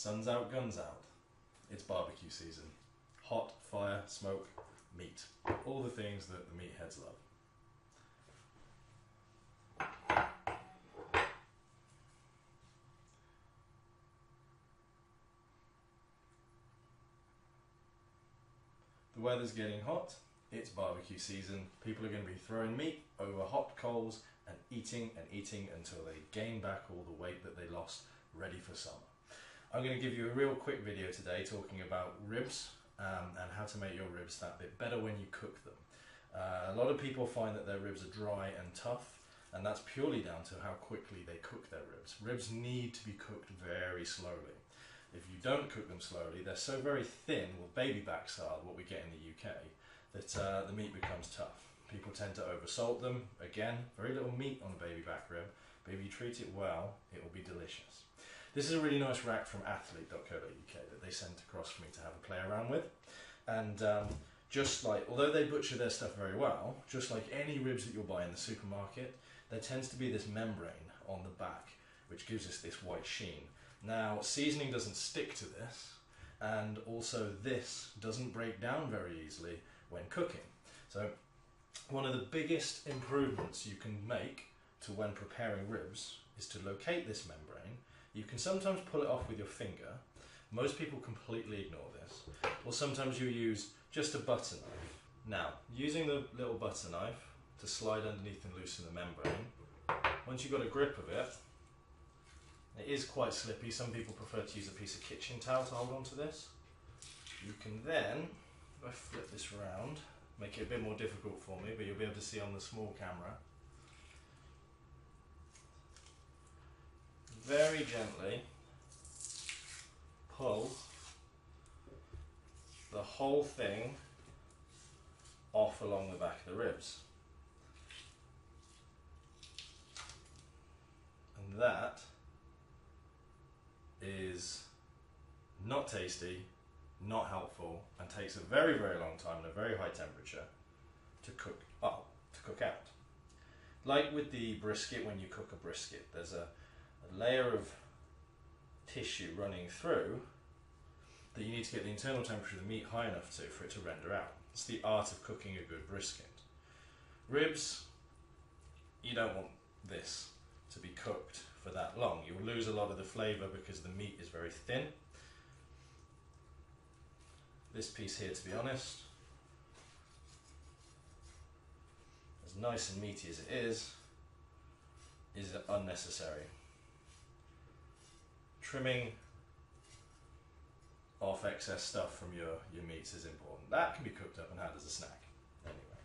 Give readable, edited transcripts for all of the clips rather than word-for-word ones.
Sun's out, guns out. It's barbecue season. Hot, fire, smoke, meat. All the things that the meatheads love. The weather's getting hot. It's barbecue season. People are going to be throwing meat over hot coals and eating until they gain back all the weight that they lost, ready for summer. I'm going to give you a real quick video today talking about ribs and how to make your ribs that bit better when you cook them. A lot of people find that their ribs are dry and tough, and that's purely down to how quickly they cook their ribs. Ribs need to be cooked very slowly. If you don't cook them slowly, they're so very thin, with baby back style, what we get in the UK, that the meat becomes tough. People tend to oversalt them. Again, very little meat on a baby back rib, but if you treat it well, it will be delicious. This is a really nice rack from athlete.co.uk that they sent across for me to have a play around with. And just like, although they butcher their stuff very well, just like any ribs that you'll buy in the supermarket, there tends to be this membrane on the back, which gives us this white sheen. Now, seasoning doesn't stick to this, and also this doesn't break down very easily when cooking. So one of the biggest improvements you can make to when preparing ribs is to locate this membrane. You can sometimes pull it off with your finger. Most people completely ignore this. Or sometimes you use just a butter knife. Now, using the little butter knife to slide underneath and loosen the membrane, once you've got a grip of it, it is quite slippy. Some people prefer to use a piece of kitchen towel to hold on to this. You can then, if I flip this around, make it a bit more difficult for me, but you'll be able to see on the small camera. Very gently pull the whole thing off along the back of the ribs. And that is not tasty, not helpful, and takes a very, very long time and a very high temperature to cook out. Like with the brisket, when you cook a brisket, there's a layer of tissue running through that you need to get the internal temperature of the meat high enough for it to render out. It's the art of cooking a good brisket. Ribs, you don't want this to be cooked for that long. You'll lose a lot of the flavour because the meat is very thin. This piece here, to be honest, as nice and meaty as it is unnecessary. Trimming off excess stuff from your meats is important. That can be cooked up and had as a snack anyway.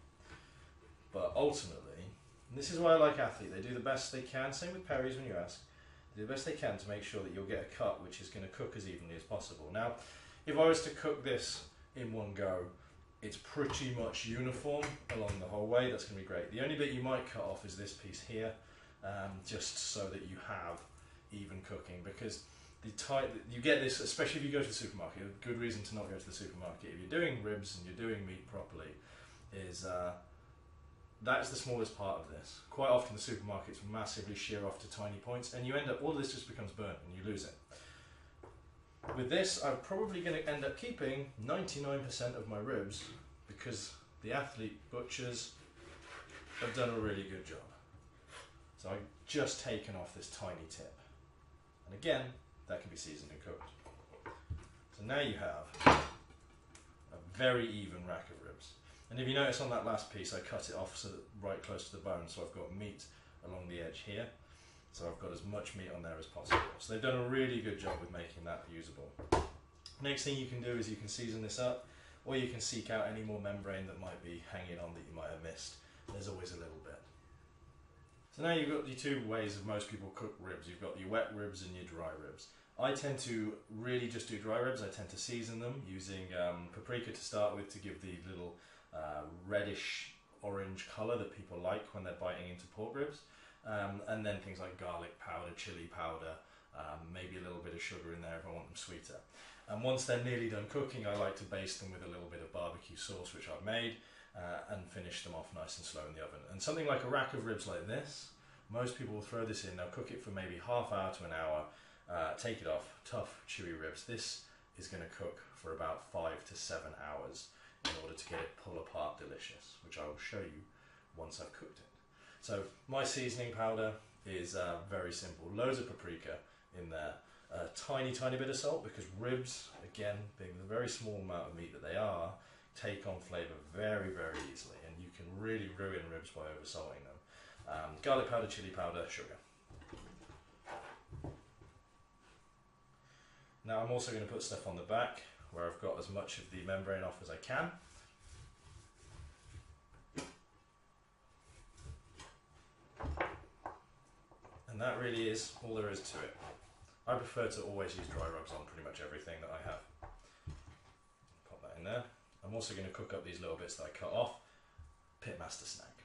But ultimately, and this is why I like Athlete, they do the best they can, same with Perry's when you ask, they do the best they can to make sure that you'll get a cut which is going to cook as evenly as possible. Now, if I was to cook this in one go, it's pretty much uniform along the whole way. That's going to be great. The only bit you might cut off is this piece here, just so that you have even cooking, because you get this, especially if you go to the supermarket. A good reason to not go to the supermarket if you're doing ribs and you're doing meat properly is that's the smallest part of this. Quite often the supermarkets massively shear off to tiny points, and you end up, all of this just becomes burnt and you lose it. With this, I'm probably going to end up keeping 99% of my ribs because the Athlete butchers have done a really good job. So I've just taken off this tiny tip. And again, that can be seasoned and cooked. So now you have a very even rack of ribs. And if you notice on that last piece, I cut it off so that right close to the bone, so I've got meat along the edge here. So I've got as much meat on there as possible. So they've done a really good job with making that usable. Next thing you can do is you can season this up, or you can seek out any more membrane that might be hanging on that you might have missed. There's always a little bit. So now you've got the two ways of most people cook ribs. You've got your wet ribs and your dry ribs. I tend to really just do dry ribs. I tend to season them using paprika to start with to give the little reddish orange colour that people like when they're biting into pork ribs. And then things like garlic powder, chili powder, maybe a little bit of sugar in there if I want them sweeter. And once they're nearly done cooking, I like to baste them with a little bit of barbecue sauce which I've made and finish them off nice and slow in the oven. And something like a rack of ribs like this, most people will throw this in, they'll cook it for maybe half hour to an hour, take it off, tough, chewy ribs. This is going to cook for about 5 to 7 hours in order to get it pull apart delicious, which I will show you once I've cooked it. So my seasoning powder is very simple. Loads of paprika in there, a tiny bit of salt, because ribs, again, being the very small amount of meat that they are, take on flavour very easily, and you can really ruin ribs by over salting them. Garlic powder, chili powder, sugar. Now I'm also going to put stuff on the back where I've got as much of the membrane off as I can. And that really is all there is to it. I prefer to always use dry rubs on pretty much everything that I have. Pop that in there. I'm also going to cook up these little bits that I cut off. Pitmaster snack.